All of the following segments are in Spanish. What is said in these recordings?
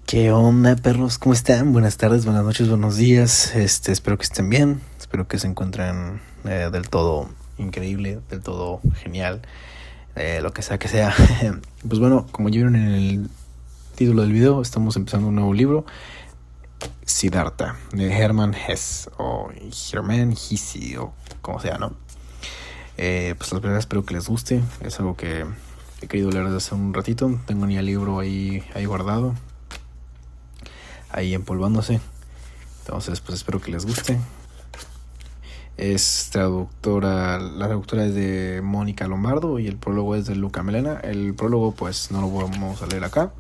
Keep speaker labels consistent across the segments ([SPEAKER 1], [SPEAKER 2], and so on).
[SPEAKER 1] ¿Qué onda, perros? ¿Cómo están? Buenas tardes, buenas noches, buenos días. Espero que estén bien. Espero que se encuentren del todo increíble, del todo genial, lo que sea que sea. Pues bueno, como ya vieron en el título del video, estamos empezando un nuevo libro, Siddhartha, de Hermann Hesse, o Hermann Hesse, o como sea, ¿no? Pues la verdad espero que les guste. Es algo que he querido leer desde hace un ratito. Tengo ni el libro ahí guardado, ahí empolvándose. Entonces pues espero que les guste. Es traductora, la traductora es de Mónica Lombardo y el prólogo es de Luca Melena. El prólogo pues no lo vamos a leer acá,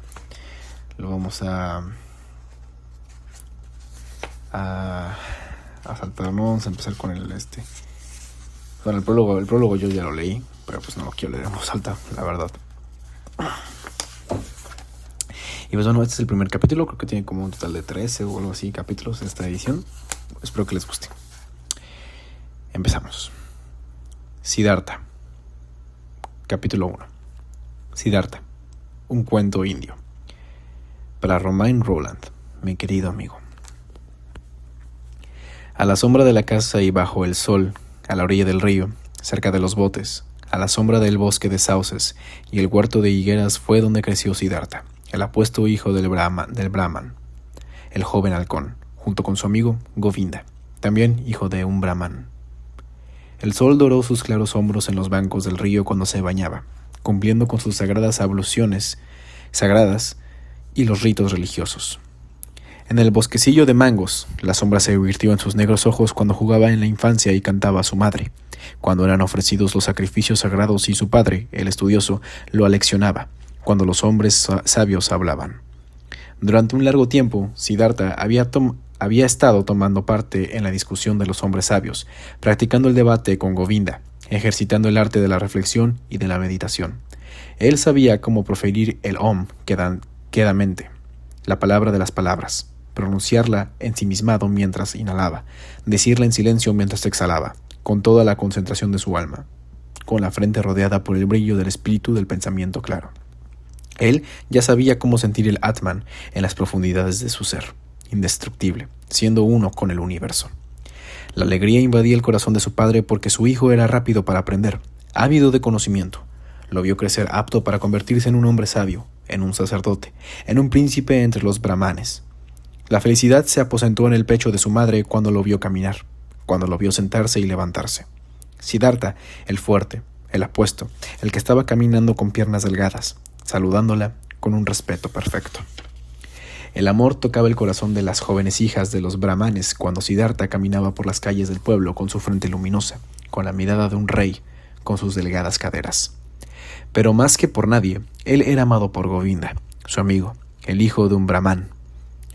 [SPEAKER 1] lo vamos a saltar. No vamos a empezar con bueno, el prólogo yo ya lo leí, pero pues no lo quiero leer en voz alta, la verdad. Y pues bueno, este es el primer capítulo. Creo que tiene como un total de 13 o algo así capítulos esta edición. Espero que les guste. Empezamos. Siddhartha. Capítulo 1. Siddhartha, un cuento indio. Para Romain Rolland, mi querido amigo. A la sombra de la casa y bajo el sol, a la orilla del río, cerca de los botes, a la sombra del bosque de sauces y el huerto de higueras fue donde creció Siddhartha, el apuesto hijo del Brahman, el joven halcón, junto con su amigo Govinda, también hijo de un Brahman. El sol doró sus claros hombros en los bancos del río cuando se bañaba, cumpliendo con sus sagradas abluciones sagradas y los ritos religiosos. En el bosquecillo de mangos, la sombra se virtió en sus negros ojos cuando jugaba en la infancia y cantaba a su madre, cuando eran ofrecidos los sacrificios sagrados y su padre, el estudioso, lo aleccionaba, cuando los hombres sabios hablaban. Durante un largo tiempo, Siddhartha había estado tomando parte en la discusión de los hombres sabios, practicando el debate con Govinda, ejercitando el arte de la reflexión y de la meditación. Él sabía cómo proferir el Om quedamente, la palabra de las palabras, pronunciarla ensimismado mientras inhalaba, decirla en silencio mientras exhalaba, con toda la concentración de su alma, con la frente rodeada por el brillo del espíritu del pensamiento claro. Él ya sabía cómo sentir el Atman en las profundidades de su ser, indestructible, siendo uno con el universo. La alegría invadía el corazón de su padre porque su hijo era rápido para aprender, ávido de conocimiento. Lo vio crecer apto para convertirse en un hombre sabio, en un sacerdote, en un príncipe entre los brahmanes. La felicidad se aposentó en el pecho de su madre cuando lo vio caminar, cuando lo vio sentarse y levantarse. Siddhartha, el fuerte, el apuesto, el que estaba caminando con piernas delgadas, saludándola con un respeto perfecto. El amor tocaba el corazón de las jóvenes hijas de los brahmanes cuando Siddhartha caminaba por las calles del pueblo con su frente luminosa, con la mirada de un rey, con sus delgadas caderas. Pero más que por nadie, él era amado por Govinda, su amigo, el hijo de un brahman.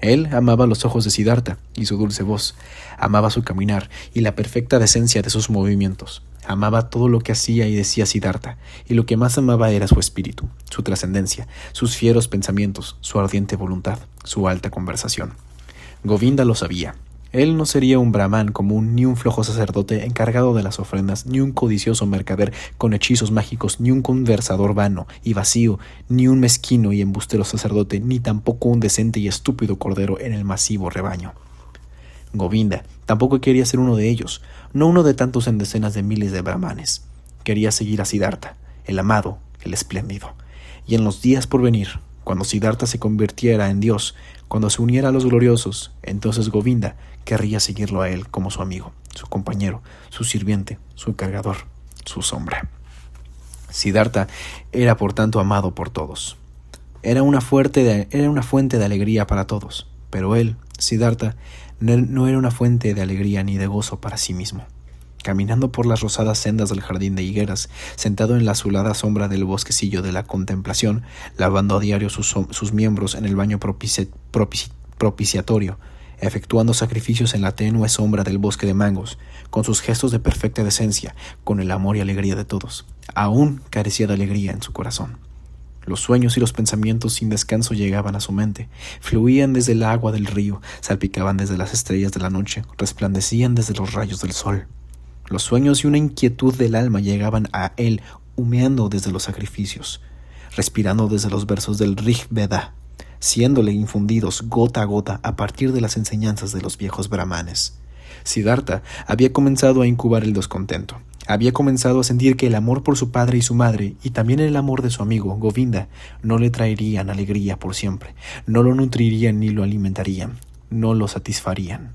[SPEAKER 1] Él amaba los ojos de Siddhartha y su dulce voz, amaba su caminar y la perfecta decencia de sus movimientos. Amaba todo lo que hacía y decía Siddhartha, y lo que más amaba era su espíritu, su trascendencia, sus fieros pensamientos, su ardiente voluntad, su alta conversación. Govinda lo sabía. Él no sería un brahman común, ni un flojo sacerdote encargado de las ofrendas, ni un codicioso mercader con hechizos mágicos, ni un conversador vano y vacío, ni un mezquino y embustero sacerdote, ni tampoco un decente y estúpido cordero en el masivo rebaño. Govinda tampoco quería ser uno de ellos, no uno de tantos en decenas de miles de brahmanes. Quería seguir a Siddhartha, el amado, el espléndido. Y en los días por venir, cuando Siddhartha se convirtiera en Dios, cuando se uniera a los gloriosos, entonces Govinda querría seguirlo a él como su amigo, su compañero, su sirviente, su cargador, su sombra. Siddhartha era por tanto amado por todos. Era una fuente de alegría para todos, pero él, Siddhartha, no era una fuente de alegría ni de gozo para sí mismo. Caminando por las rosadas sendas del jardín de higueras, sentado en la azulada sombra del bosquecillo de la contemplación, lavando a diario sus miembros en el baño propiciatorio, efectuando sacrificios en la tenue sombra del bosque de mangos, con sus gestos de perfecta decencia, con el amor y alegría de todos, aún carecía de alegría en su corazón. Los sueños y los pensamientos sin descanso llegaban a su mente, fluían desde el agua del río, salpicaban desde las estrellas de la noche, resplandecían desde los rayos del sol. Los sueños y una inquietud del alma llegaban a él humeando desde los sacrificios, respirando desde los versos del Rig Veda, siéndole infundidos gota a gota a partir de las enseñanzas de los viejos brahmanes. Siddhartha había comenzado a incubar el descontento. Había comenzado a sentir que el amor por su padre y su madre, y también el amor de su amigo, Govinda, no le traerían alegría por siempre, no lo nutrirían ni lo alimentarían, no lo satisfarían.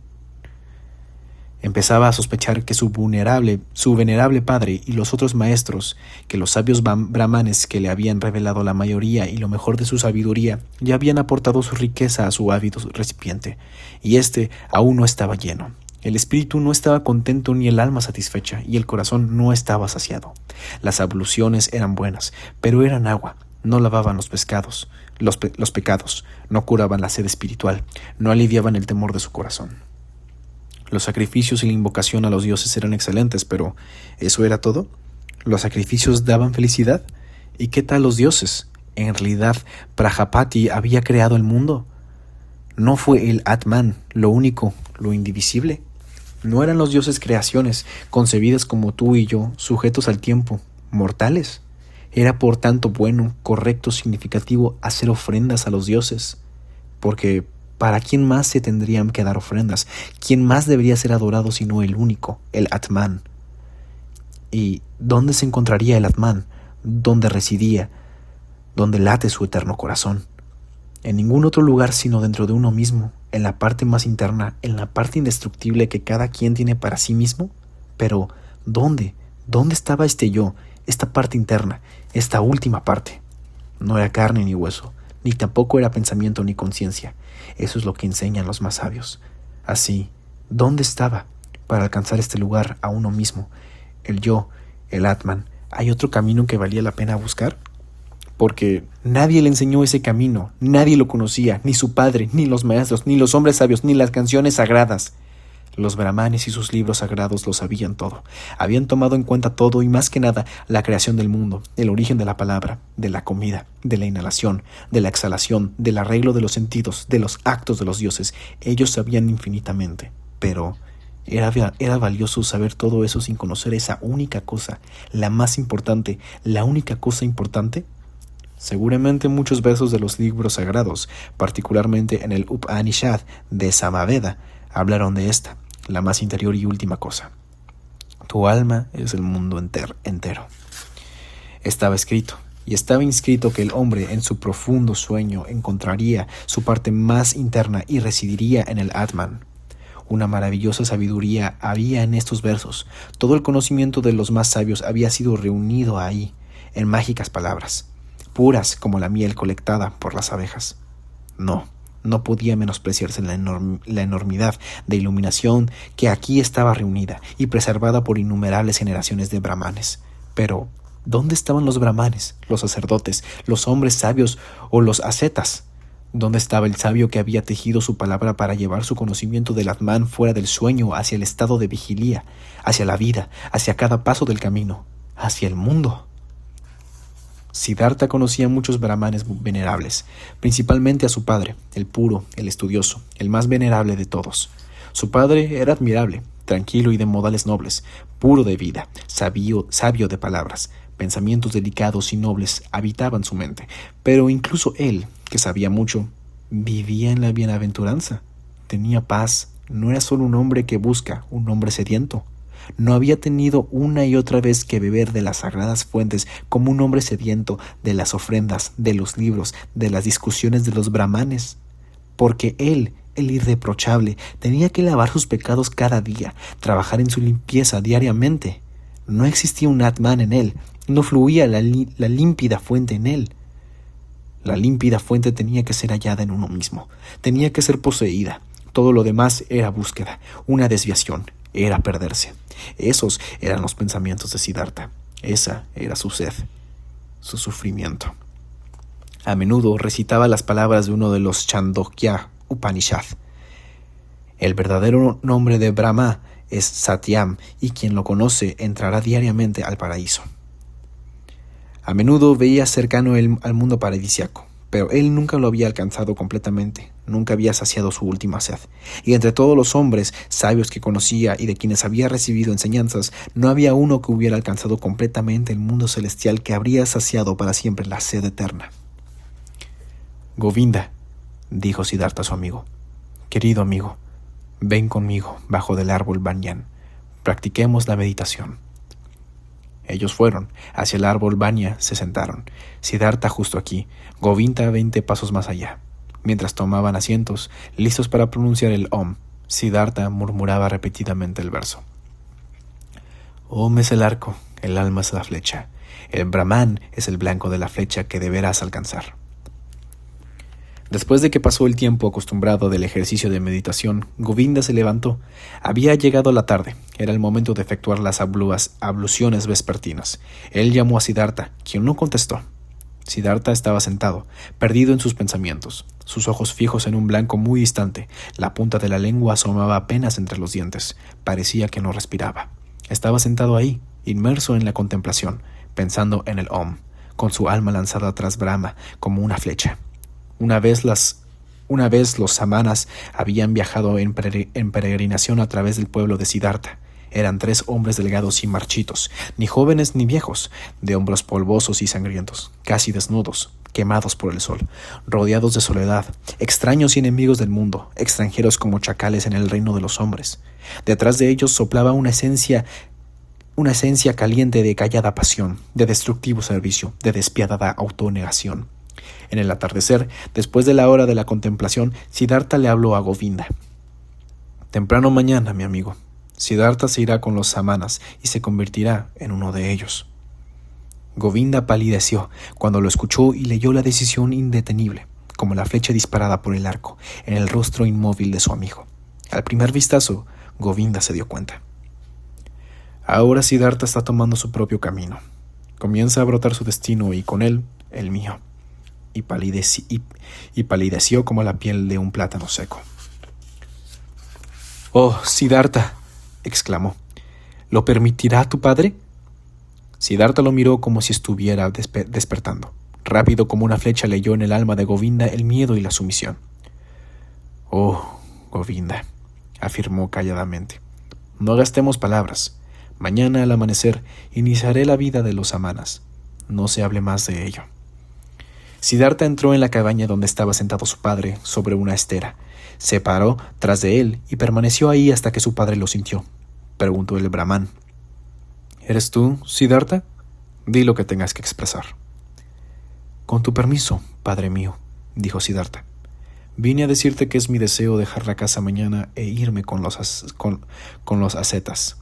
[SPEAKER 1] Empezaba a sospechar que su venerable padre y los otros maestros, que los sabios brahmanes que le habían revelado la mayoría y lo mejor de su sabiduría, ya habían aportado su riqueza a su ávido recipiente, y éste aún no estaba lleno. El espíritu no estaba contento ni el alma satisfecha, y el corazón no estaba saciado. Las abluciones eran buenas, pero eran agua, no lavaban los pecados, no curaban la sed espiritual, no aliviaban el temor de su corazón. Los sacrificios y la invocación a los dioses eran excelentes, pero ¿eso era todo? ¿Los sacrificios daban felicidad? ¿Y qué tal los dioses? En realidad, Prajapati había creado el mundo. ¿No fue el Atman lo único, lo indivisible? ¿No eran los dioses creaciones, concebidas como tú y yo, sujetos al tiempo, mortales? Era por tanto bueno, correcto, significativo hacer ofrendas a los dioses, porque ¿para quién más se tendrían que dar ofrendas? ¿Quién más debería ser adorado sino el único, el Atman? ¿Y dónde se encontraría el Atman? ¿Dónde residía? ¿Dónde late su eterno corazón? En ningún otro lugar sino dentro de uno mismo, en la parte más interna, en la parte indestructible que cada quien tiene para sí mismo. Pero, ¿dónde? ¿Dónde estaba este yo, esta parte interna, esta última parte? No era carne ni hueso, ni tampoco era pensamiento ni conciencia. Eso es lo que enseñan los más sabios. Así, ¿dónde estaba? Para alcanzar este lugar a uno mismo, el yo, el Atman, ¿hay otro camino que valía la pena buscar? Porque nadie le enseñó ese camino, nadie lo conocía, ni su padre, ni los maestros, ni los hombres sabios, ni las canciones sagradas. Los brahmanes y sus libros sagrados lo sabían todo. Habían tomado en cuenta todo y más que nada la creación del mundo, el origen de la palabra, de la comida, de la inhalación, de la exhalación, del arreglo de los sentidos, de los actos de los dioses. Ellos sabían infinitamente, pero ¿era valioso saber todo eso sin conocer esa única cosa, la más importante, la única cosa importante? Seguramente muchos versos de los libros sagrados, particularmente en el Upanishad de Samaveda, hablaron de esta, la más interior y última cosa. Tu alma es el mundo entero. Estaba escrito, y estaba inscrito que el hombre en su profundo sueño encontraría su parte más interna y residiría en el Atman. Una maravillosa sabiduría había en estos versos. Todo el conocimiento de los más sabios había sido reunido ahí, en mágicas palabras, puras como la miel colectada por las abejas. No podía menospreciarse la enormidad de iluminación que aquí estaba reunida y preservada por innumerables generaciones de brahmanes. Pero, ¿dónde estaban los brahmanes, los sacerdotes, los hombres sabios o los ascetas? ¿Dónde estaba el sabio que había tejido su palabra para llevar su conocimiento del Atman fuera del sueño hacia el estado de vigilia, hacia la vida, hacia cada paso del camino, hacia el mundo? Siddhartha conocía a muchos brahmanes venerables, principalmente a su padre, el puro, el estudioso, el más venerable de todos. Su padre era admirable, tranquilo y de modales nobles, puro de vida, sabio de palabras, pensamientos delicados y nobles habitaban su mente, pero incluso él, que sabía mucho, vivía en la bienaventuranza, tenía paz, no era solo un hombre que busca, un hombre sediento. No había tenido una y otra vez que beber de las sagradas fuentes como un hombre sediento de las ofrendas, de los libros, de las discusiones de los brahmanes. Porque él, el irreprochable, tenía que lavar sus pecados cada día, trabajar en su limpieza diariamente. No existía un Atman en él, no fluía la límpida fuente en él. La límpida fuente tenía que ser hallada en uno mismo, tenía que ser poseída. Todo lo demás era búsqueda, una desviación, era perderse. Esos eran los pensamientos de Siddhartha. Esa era su sed, su sufrimiento. A menudo recitaba las palabras de uno de los Chandogya Upanishad. El verdadero nombre de Brahma es Satyam, y quien lo conoce entrará diariamente al paraíso. A menudo veía cercano al mundo paradisiaco, pero él nunca lo había alcanzado completamente, nunca había saciado su última sed. Y entre todos los hombres sabios que conocía y de quienes había recibido enseñanzas, no había uno que hubiera alcanzado completamente el mundo celestial que habría saciado para siempre la sed eterna. Govinda, dijo Siddhartha a su amigo. Querido amigo, ven conmigo bajo del árbol banyan. Practiquemos la meditación. Ellos fueron hacia el árbol banya, se sentaron. Siddhartha justo aquí, Govinda 20 pasos más allá. Mientras tomaban asientos, listos para pronunciar el Om, Siddhartha murmuraba repetidamente el verso. Om es el arco, el alma es la flecha. El Brahman es el blanco de la flecha que deberás alcanzar. Después de que pasó el tiempo acostumbrado del ejercicio de meditación, Govinda se levantó. Había llegado la tarde. Era el momento de efectuar las abluciones vespertinas. Él llamó a Siddhartha, quien no contestó. Siddhartha estaba sentado, perdido en sus pensamientos, sus ojos fijos en un blanco muy distante. La punta de la lengua asomaba apenas entre los dientes. Parecía que no respiraba. Estaba sentado ahí, inmerso en la contemplación, pensando en el Om, con su alma lanzada tras Brahma como una flecha. Una vez los samanas habían viajado en peregrinación a través del pueblo de Siddhartha. Eran 3 hombres delgados y marchitos, ni jóvenes ni viejos, de hombros polvosos y sangrientos, casi desnudos, quemados por el sol, rodeados de soledad, extraños y enemigos del mundo, extranjeros como chacales en el reino de los hombres. Detrás de ellos soplaba una esencia caliente de callada pasión, de destructivo servicio, de despiadada autonegación. En el atardecer, después de la hora de la contemplación, Siddhartha le habló a Govinda. Temprano mañana, mi amigo, Siddhartha se irá con los samanas y se convertirá en uno de ellos. Govinda palideció cuando lo escuchó y leyó la decisión indetenible, como la flecha disparada por el arco, en el rostro inmóvil de su amigo. Al primer vistazo, Govinda se dio cuenta. Ahora Siddhartha está tomando su propio camino. Comienza a brotar su destino y con él, el mío. Y palideció como la piel de un plátano seco. «Oh, Siddhartha», exclamó, «¿lo permitirá tu padre?» Siddhartha lo miró como si estuviera despertando. Rápido como una flecha leyó en el alma de Govinda el miedo y la sumisión. «Oh, Govinda», afirmó calladamente, «no gastemos palabras. Mañana al amanecer iniciaré la vida de los samanas. No se hable más de ello». Siddhartha entró en la cabaña donde estaba sentado su padre sobre una estera. Se paró tras de él y permaneció ahí hasta que su padre lo sintió. Preguntó el Brahman. «¿Eres tú, Siddhartha? Di lo que tengas que expresar». «Con tu permiso, padre mío», dijo Siddhartha. «Vine a decirte que es mi deseo dejar la casa mañana e irme con los ascetas.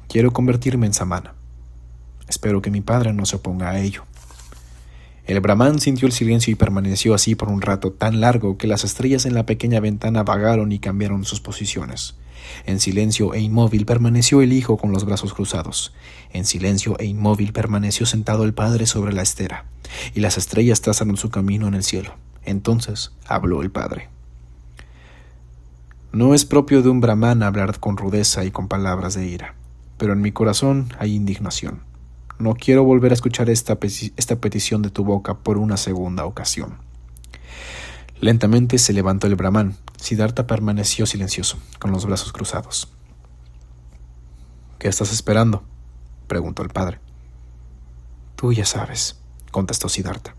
[SPEAKER 1] Quiero convertirme en samana. Espero que mi padre no se oponga a ello». El Brahman sintió el silencio y permaneció así por un rato tan largo que las estrellas en la pequeña ventana vagaron y cambiaron sus posiciones. En silencio e inmóvil permaneció el hijo con los brazos cruzados. En silencio e inmóvil permaneció sentado el padre sobre la estera, y las estrellas trazaron su camino en el cielo. Entonces habló el padre. «No es propio de un Brahman hablar con rudeza y con palabras de ira, pero en mi corazón hay indignación. No quiero volver a escuchar esta petición de tu boca por una segunda ocasión». Lentamente se levantó el Brahman. Siddhartha permaneció silencioso, con los brazos cruzados. «¿Qué estás esperando?», preguntó el padre. «Tú ya sabes», contestó Siddhartha.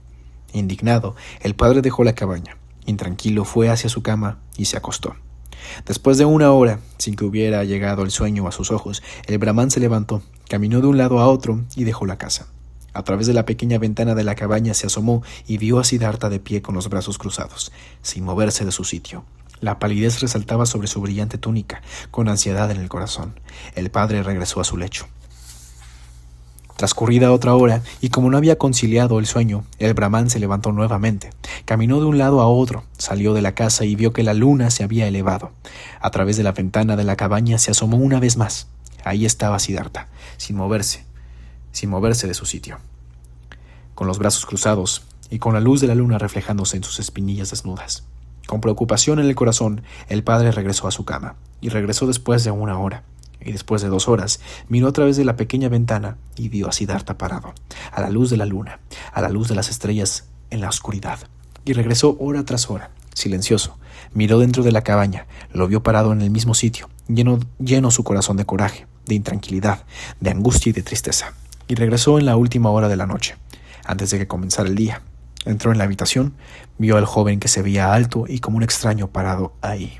[SPEAKER 1] Indignado, el padre dejó la cabaña. Intranquilo fue hacia su cama y se acostó. Después de una hora, sin que hubiera llegado el sueño a sus ojos, el Brahman se levantó, caminó de un lado a otro y dejó la casa. A través de la pequeña ventana de la cabaña se asomó y vio a Siddhartha de pie con los brazos cruzados, sin moverse de su sitio. La palidez resaltaba sobre su brillante túnica, con ansiedad en el corazón. El padre regresó a su lecho. Transcurrida otra hora, y como no había conciliado el sueño, el Brahman se levantó nuevamente. Caminó de un lado a otro, salió de la casa y vio que la luna se había elevado. A través de la ventana de la cabaña se asomó una vez más. Ahí estaba Siddhartha, sin moverse de su sitio, con los brazos cruzados y con la luz de la luna reflejándose en sus espinillas desnudas. Con preocupación en el corazón, el padre regresó a su cama, y regresó después de una hora. Y después de 2 horas, miró a través de la pequeña ventana y vio a Siddhartha parado, a la luz de la luna, a la luz de las estrellas, en la oscuridad. Y regresó hora tras hora, silencioso. Miró dentro de la cabaña, lo vio parado en el mismo sitio, lleno su corazón de coraje, de intranquilidad, de angustia y de tristeza. Y regresó en la última hora de la noche, antes de que comenzara el día. Entró en la habitación, vio al joven que se veía alto y como un extraño parado ahí.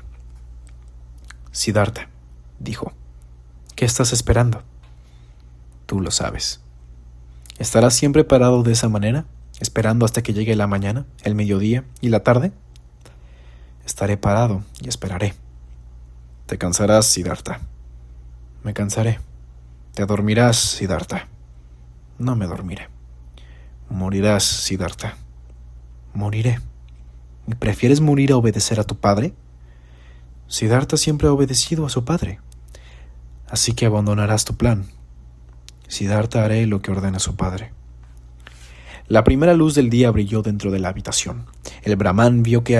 [SPEAKER 1] Siddhartha, dijo, ¿qué estás esperando? Tú lo sabes. ¿Estarás siempre parado de esa manera, esperando hasta que llegue la mañana, el mediodía y la tarde? Estaré parado y esperaré. Te cansarás, Siddhartha. Me cansaré. Te dormirás, Siddhartha. No me dormiré. Morirás, Siddhartha. Moriré. ¿Y prefieres morir a obedecer a tu padre? Siddhartha siempre ha obedecido a su padre. Así que abandonarás tu plan. Siddhartha haré lo que ordena su padre. La primera luz del día brilló dentro de la habitación. El brahman vio que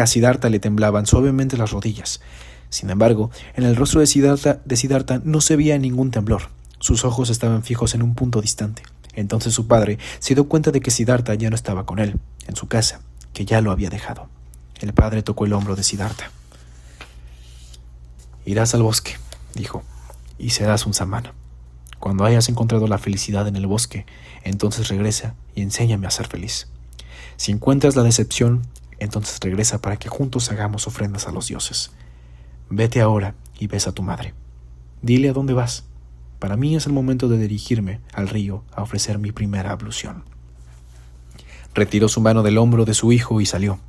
[SPEAKER 1] a Siddhartha le temblaban suavemente las rodillas. Sin embargo, en el rostro de Siddhartha no se veía ningún temblor. Sus ojos estaban fijos en un punto distante. Entonces su padre se dio cuenta de que Siddhartha ya no estaba con él, en su casa, que ya lo había dejado. El padre tocó el hombro de Siddhartha. Irás al bosque, dijo, y serás un samana. Cuando hayas encontrado la felicidad en el bosque, entonces regresa y enséñame a ser feliz. Si encuentras la decepción, entonces regresa para que juntos hagamos ofrendas a los dioses. Vete ahora y besa a tu madre. Dile a dónde vas. Para mí es el momento de dirigirme al río a ofrecer mi primera ablución. Retiró su mano del hombro de su hijo y salió.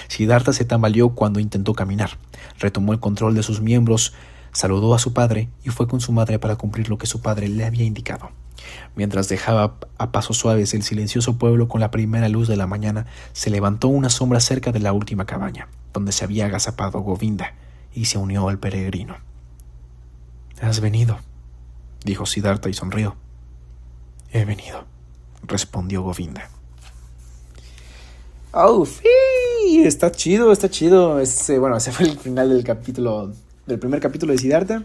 [SPEAKER 1] Siddhartha se tambaleó cuando intentó caminar. Retomó el control de sus miembros, saludó a su padre y fue con su madre para cumplir lo que su padre le había indicado. Mientras dejaba a pasos suaves el silencioso pueblo con la primera luz de la mañana, se levantó una sombra cerca de la última cabaña, donde se había agazapado Govinda, y se unió al peregrino. «¿Has venido?», dijo Siddhartha y sonrió. «He venido», respondió Govinda. ¡Oh, sí! Está chido, está chido. Ese fue el final del primer capítulo de Siddhartha.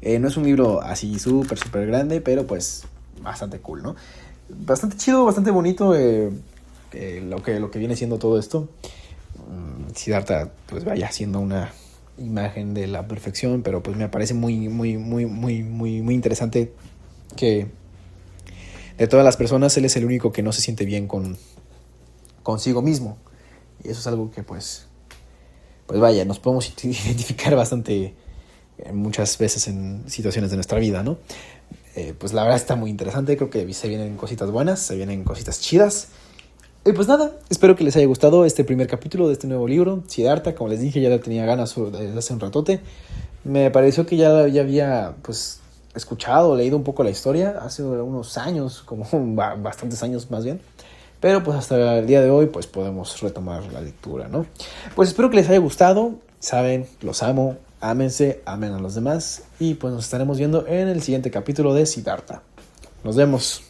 [SPEAKER 1] No es un libro así súper grande, pero pues bastante cool, ¿no? Bastante chido, bastante bonito lo que viene siendo todo esto. Siddhartha, pues vaya siendo una imagen de la perfección, pero pues me parece muy interesante que de todas las personas él es el único que no se siente bien consigo mismo. Y eso es algo que pues vaya, nos podemos identificar bastante muchas veces en situaciones de nuestra vida, ¿no? Pues la verdad está muy interesante, creo que se vienen cositas buenas, se vienen cositas chidas. Y pues nada, espero que les haya gustado este primer capítulo de este nuevo libro, Siddhartha. Como les dije, ya lo tenía ganas desde hace un ratote. Me pareció que ya había pues escuchado, leído un poco la historia hace unos años, como bastantes años más bien. Pero pues hasta el día de hoy pues podemos retomar la lectura, ¿no? Pues espero que les haya gustado. Saben, los amo, ámense, amen a los demás. Y pues nos estaremos viendo en el siguiente capítulo de Siddhartha. Nos vemos.